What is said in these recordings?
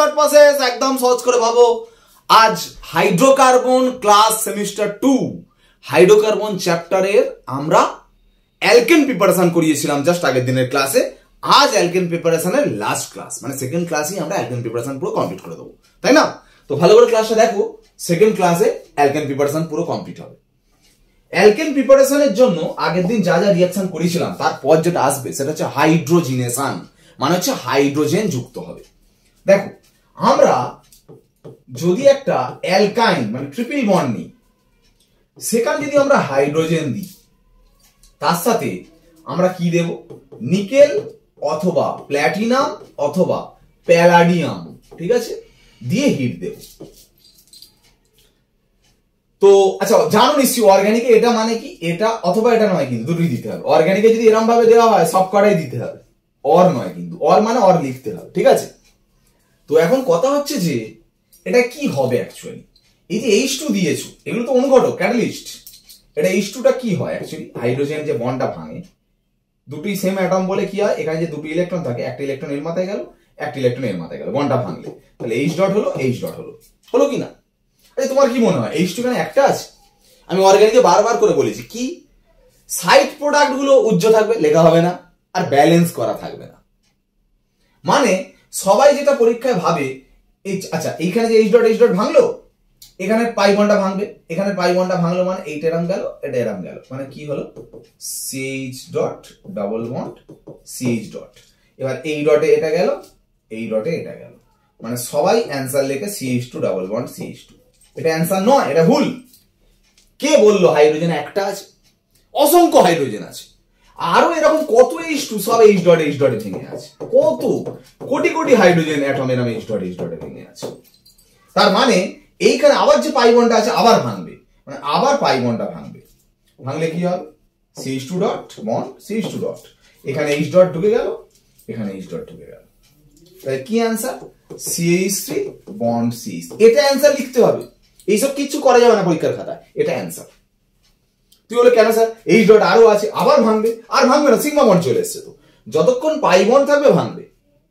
Short process একদম সহজ করে ভাবো। আজ হাইড্রোকার্বন ক্লাস সেমিস্টার 2 হাইড্রোকার্বন চ্যাপ্টারের আমরা অ্যালকেন প্রিপারেশন করিয়েছিলাম জাস্ট আগের দিনের ক্লাসে। আজ অ্যালকেন প্রিপারেশনের লাস্ট ক্লাস, মানে সেকেন্ড ক্লাসেই আমরা অ্যালকেন প্রিপারেশন পুরো কমপ্লিট করে দেবো, তাই না? তো ভালো করে ক্লাসটা দেখো, সেকেন্ড ক্লাসে অ্যালকেন প্রিপারেশন পুরো কমপ্লিট হবে। অ্যালকেন প্রিপারেশনের জন্য আগের দিন যা যা রিঅ্যাকশন করেছিলাম তারপর যেটা আসবে সেটা হচ্ছে হাইড্রোজিনেশন, মানে হচ্ছে হাইড্রোজেন যুক্ত হবে। দেখো, আমরা যদি একটা অ্যালকাইন মানে ট্রিপল বন্ড নিই, সেখানে যদি আমরা হাইড্রোজেন দিই, তার সাথে আমরা কি দেব? নিকেল অথবা প্ল্যাটিনাম অথবা প্যালাডিয়াম, ঠিক আছে, দিয়ে হিট দেব। তো আচ্ছা, জানো নিশ্চয়ই অর্গানিকে এটা মানে কি, এটা অথবা এটা নয়, কিন্তু দুটোই দিতে হবে। অর্গানিকে যদি এরকম ভাবে দেওয়া হয় সব কটাই দিতে হবে, অর নয় কিন্তু, অর মানে অর লিখতে হবে, ঠিক আছে? তো এখন কথা হচ্ছে যে এটা কি হবে অ্যাকচুয়ালি। এই যে H2 দিয়েছো, এগুলো তো অনুঘটক, ক্যাটালিস্ট। এটা H2 টা কি হয় অ্যাকচুয়ালি? হাইড্রোজেন যে বন্ডটা ভাঙে, দুটোই সেম অ্যাটম বলে কি হয়, এখানে যে দুটো ইলেকট্রন থাকে, একটা ইলেকট্রন এর মাথায় গেল, একটা ইলেকট্রন এর মাথায় গেল, বন্ডটা ভাঙলে তাহলে H ডট হলো, H ডট হলো, হলো কি না? আরে তোমার কি মনে হয় H2 কেন একটা আছে? আমি অর্গানিকে বারবার করে বলেছি কি, সাইড প্রোডাক্ট গুলো উজ্জ্বল থাকবে, লেখা হবে না, আর ব্যালেন্স করা থাকবে না। মানে সবাই যেটা পরীক্ষায় ভাবে, আচ্ছা এইখানে যে H ডট ভাঙলো, এখানে পাই বন্ডটা ভাঙবে, এখানে পাই বন্ডটা ভাঙলো, মানে এইটা এরম গেল, এটা এরম গেল, মানে কি হলো? CH dot double bond CH dot. এবার এই ডটে এটা গেল, এই ডটে এটা গেল, মানে সবাই অ্যান্সার লেখে CH2 ডাবল বন্ড CH2। এটা অ্যান্সার নয়, এটা ভুল। কে বললো হাইড্রোজেন একটা আছে? অসংখ্য হাইড্রোজেন আছে, আরো এরকম কত H2 সব H ডটে ভেঙে আছে, কত কোটি কোটি হাইড্রোজেন অ্যাটম এরকম H ডটে ভেঙে আছে। তার মানে এইখানে আবার যে পাই বন্ডটা আছে আবার ভাঙবে, মানে আবার পাই বন্ডটা ভাঙবে, ভাঙলে কি হবে? CH2 dot bond CH2 dot, এখানে H ডট ঢুকে গেল, এখানে H ডট ঢুকে গেল, তাহলে কি অ্যান্সার? CH3 bond CH। এটা অ্যান্সার লিখতে হবে, এইসব কিছু করা যাবে না পরীক্ষার খাতায়, এটা অ্যান্সার। তুই বলে কেন স্যার H ডট আরো আছে, আবার ভাঙবে? আর ভাঙবে না, সিগমা বন্ড চলে এসছে তো, যতক্ষণ পাই বন্ড থাকবে ভাঙবে,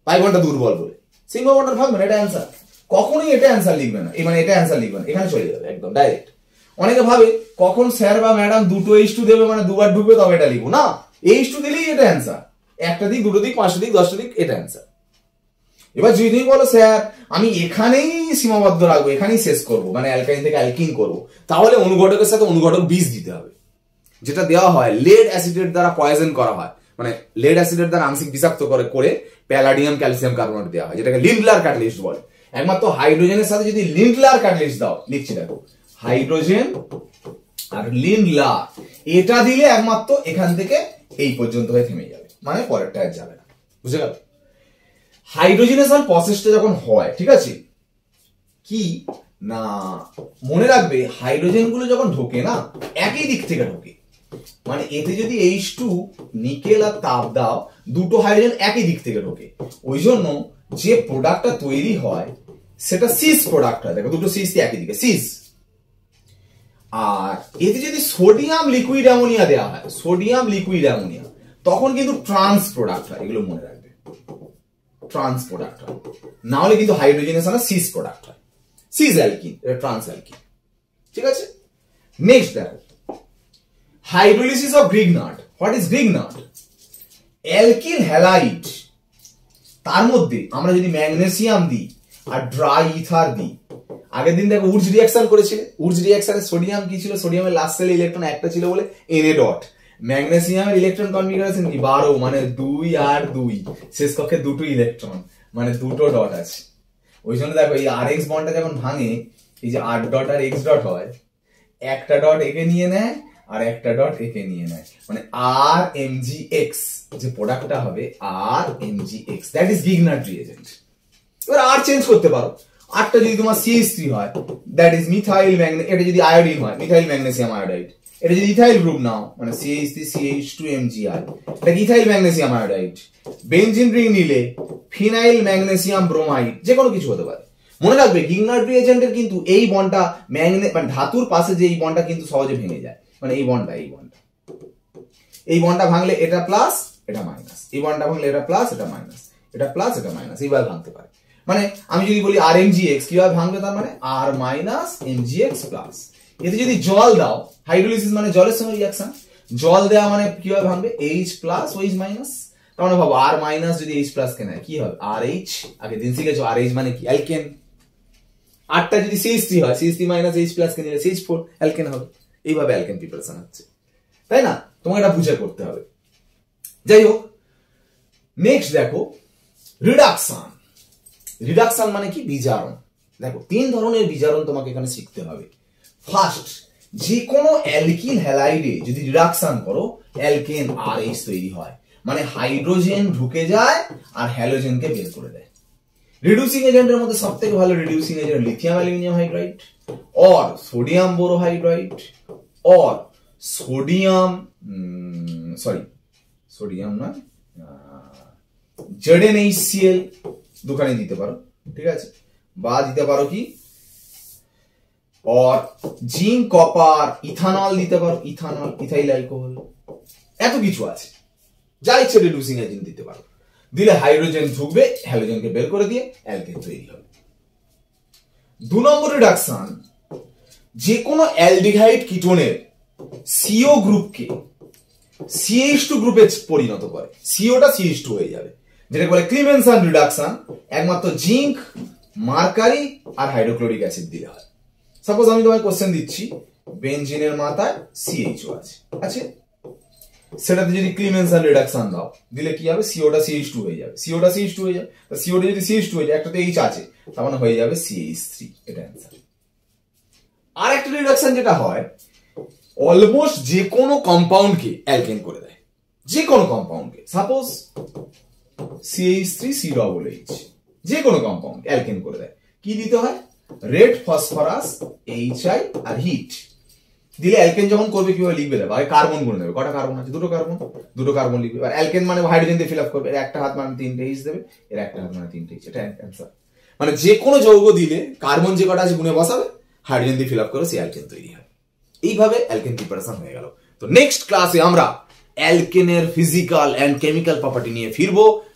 পাই বন্ডটা দুর্বল বলে সিগমা বন্ড আর ভাঙবে না, এটা অ্যান্সার। কখনোই এটা অ্যান্সার লিখবে না, মানে এটা অ্যান্সার লিখবে না, এখানে চলে যাবে একদম ডাইরেক্ট। অনেকে ভাবে কখন স্যার বা ম্যাডাম দুটো H2 দেবে, মানে দুবার ঢুকবে তবে এটা লিখবো না, H2 দিলেই এটা অ্যান্সার। একটা দিক, দুটো দিক, পাঁচটা দিক, 10টা দিক, এটা অ্যান্সার। এবার যদি তুমি বলো স্যার আমি এখানেই সীমাবদ্ধ রাখবো, এখানেই শেষ করবো, মানে অ্যালকাইন থেকে অ্যালকিন করবো, তাহলে অনুঘটকের সাথে অনুঘটক বিষ দিতে হবে, যেটা দেওয়া হয় লেড অ্যাসিডের দ্বারা পয়জন করা হয়, মানে লেড অ্যাসিডের দ্বারা আংশিক বিষাক্ত করে প্যালাডিয়াম ক্যালসিয়াম কার্বনেট দেওয়া হয়, যেটাকে লিন্ডলার ক্যাটালিস্ট বলে। একমাত্র হাইড্রোজেনের সাথে যদি লিন্ডলার ক্যাটালিস্ট দাও, লিখছি দেখো, হাইড্রোজেন আর লিন্ডলার, এটা দিলে একমাত্র এখান থেকে এই পর্যন্ত হয়ে থেমে যাবে, মানে পরেরটা আর যাবে না। বুঝে গেল? হাইড্রোজেনেশন প্রসেসটা যখন হয়, ঠিক আছে, কি না মনে রাখবে, হাইড্রোজেন গুলো যখন ঢোকে না একই দিক থেকে ঢোকে, মানে এতে যদি H2 নিকেল আর তাপ দাও, দুটো হাইড্রোজেন একই দিক থেকে ঢোকে, ওই জন্য যে প্রোডাক্টটা তৈরি হয় সেটা সিস প্রোডাক্ট হয়। দেখো দুটো সিস একই দিকে, সিস। আর এতে যদি সোডিয়াম লিকুইড অ্যামোনিয়া দেওয়া হয়, সোডিয়াম লিকুইড অ্যামোনিয়া, তখন কিন্তু ট্রান্স প্রোডাক্ট হয়, এগুলো মনে রাখবে, ট্রান্স প্রোডাক্ট হয়, না হলে কিন্তু হাইড্রোজেনেশন সিস প্রোডাক্ট হয়, সিস অ্যালকিন, এটা ট্রান্স অ্যালকিন, ঠিক আছে? নেক্সট দেখো, hydrolysis of Grignard. What is Grignard? Alkyl halide, তার মধ্যে আমরা যদি ম্যাগনেসিয়াম দিই আর ড্রাই ইথার দিই, আগের দিন দেখো উডস রিঅ্যাকশন করেছিল, উডস রিঅ্যাকশনে সোডিয়াম কি ছিল? সোডিয়ামের লাস্ট সেলে ইলেকট্রন একটা ছিল বলে Na ডট। ম্যাগনেসিয়ামের ইলেকট্রন কনফিগারেশন কি? 12, মানে 2 আর 2, শেষ কক্ষে দুটো ইলেকট্রন, মানে দুটো ডট আছে। ওই জন্য দেখো এই RX বন্ডটা যখন ভাঙে, এই যে R ডট আর X ডট হয়, একটা ডট একে নিয়ে নেয় আর একটা ডট একে নিয়ে নেয়, মানে RMgX যে প্রোডাক্টটা হবে RMgX, that is Grignard reagent. এবার আর চেঞ্জ করতে পারো, আরটা যদি তোমার CH3 হয়, দ্যাট ইজ মিথাইল ম্যাগনে, এটা যদি আয়োডিন হয় মিথাইল ম্যাগনেসিয়াম আয়োডাইড, এটা যদি ইথাইল গ্রুপ নাও মানে CH3 CH2MgI, এটা ethyl magnesium iodide. Benzene ring নিলে ফিনাইল ম্যাগনেসিয়াম ব্রোমাইড, যে কোনো কিছু হতে পারে। মনে রাখবে গ্রিগনাট রিএজেন্টের কিন্তু এই বন্ডটা মানে ধাতুর পাশে যে এই বন্ডটা কিন্তু সহজে ভেঙে যায়, মানে এই বন্ডটা ভাঙলে এটা প্লাস এটা মাইনাস, এই বন্ডটা ভাঙলে এটা প্লাস এটা মাইনাস, এটা প্লাস এটা মাইনাস, এইভাবে ভাঙতে পারে। মানে আমি যদি বলি আর এমজিএক্স কিভাবে ভাঙবে, তার মানে আর মাইনাস এমজিএক্স প্লাস। এতে যদি জল দাও, হাইড্রোলিসিস মানে জলের সঙ্গে রিয়াকশন, জল দেওয়া মানে কিভাবে ভাঙবে, এইচ প্লাস ওইচ মাইনাস। তার মানে ভাবো আর মাইনাস যদি এইচ প্লাস কে নেয় কি হবে, আর এইচ। আগে দিন শিখেছো আর এইচ মানে কি, অ্যালকেন। আটটা যদি CH3 হয়, CH3 মাইনাস এইচ প্লাস কে নিলে CH4 অ্যালকেন হবে। এইভাবে অ্যালকেন প্রিপারেশন হচ্ছে, তাই না? তোমাকে এটা বুঝে করতে হবে। যাই হোক, নেক্সট দেখো রিডাকশন। রিডাকশন মানে কি, বিজারণ। দেখো 3 ধরনের বিজারণ তোমাকে এখানে শিখতে হবে। ফার্স্ট, যে কোনো অ্যালকিন হ্যালাইডে যদি রিডাকশন করো, অ্যালকেন RH তৈরি হয়, মানে হাইড্রোজেন ঢুকে যায় আর হ্যালোজেনকে বের করে দেয়। রিডিউসিং এজেন্টের মধ্যে সবথেকে ভালো reducing agent lithium aluminium hydride, or sodium borohydride, or sodium sodium নয় ZnHCl, দুখানে দিতে পারো, ঠিক আছে? বা দিতে পারো কি, और জিঙ্ক কপার ইথানল দিতে পারো, ইথানল ইথাইল অ্যালকোহল, এত কিছু আছে। যা ইচ্ছে রিডিউসিং এজেন্ট দিতে পারো, দিলে হাইড্রোজেন ঢুকবে, হ্যালোজেনকে বের করে দিয়ে অ্যালকেন তৈরি হবে। 2 নম্বর রিডাকশন, যে কোনো অ্যালডিহাইড কিটোনের CO গ্রুপকে CH2 গ্রুপে পরিণত করে, COটা CH2 হয়ে যাবে, যেটা বলে ক্লিমেনসন রিডাকশন। একমাত্র জিঙ্ক, মার্কারি আর হাইড্রোক্লোরিক অ্যাসিড দিলে হয়। সাপোজ আমি তোমায় কোশ্চেন দিচ্ছি, বেনজিনের মাথায় CHO আছে, সেটাতে যদি ক্লিমেনসন রিডাকশন দাও, দিলে কি হবে, COটা CH2 হয়ে যাবে, COটা CH2 হয়ে যাবে। COটা যদি CH2 হয়ে যায়, একটাতে H আছে, তার মানে হয়ে যাবে CH3। এটা অ্যান্সার। আর একটা রিডাকশন যেটা হয়, অলমোস্ট যে কোনো কম্পাউন্ডকে অ্যালকেন করে দেয়, যে কোনো কম্পাউন্ডকে। সাপোজ CH3COOH, যে কোনো কম্পাউন্ড অ্যালকেন করে দেয়। কি দিতে হয়, রেড ফসফরাস, HI আর হিট দিলে অ্যালকেন যখন করবে কিভাবে লিখবে, দেখো আগে কার্বন গুণ দেবে। কটা কার্বন আছে, দুটো কার্বন লিখবে। আর অ্যালকেন মানে হাইড্রোজেন দিয়ে ফিল আপ করবে, এর একটা হাত মানে 3টে H দেবে, এর একটা হাত মানে 3টে H। এটা অ্যান্সার। মানে যে কোনো যৌগ দিলে কার্বন যে কটা আছে গুণে বসাবে, হাইড্রোজেন দিয়ে ফিল আপ করে, সেই অ্যালকেন তৈরি হবে। এইভাবে অ্যালকেন প্রিপারেশন হয়ে গেল। তো নেক্সট ক্লাসে আমরা অ্যালকেনের ফিজিক্যাল এন্ড কেমিক্যাল প্রপার্টি নিয়ে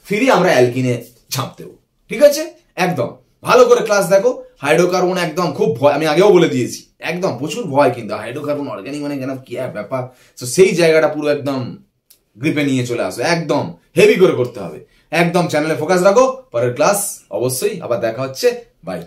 ফিরে আমরা অ্যালকিনে ঝাঁপ দেবো, ঠিক আছে? একদম ভালো করে ক্লাস দেখো। হাইড্রোকার্বন একদম খুব ভয়, আমি আগেও বলে দিয়েছি, একদম প্রচুর ভয়, কিন্তু হাইড্রোকার্বন অর্গানিক মানে কেন কি ব্যাপার, তো সেই জায়গাটা পুরো একদম গ্রিপে নিয়ে চলে আসো, একদম হেভি করে করতে হবে। একদম চ্যানেলে ফোকাস রাখো। পরের ক্লাস অবশ্যই আবার দেখা হচ্ছে, বাই।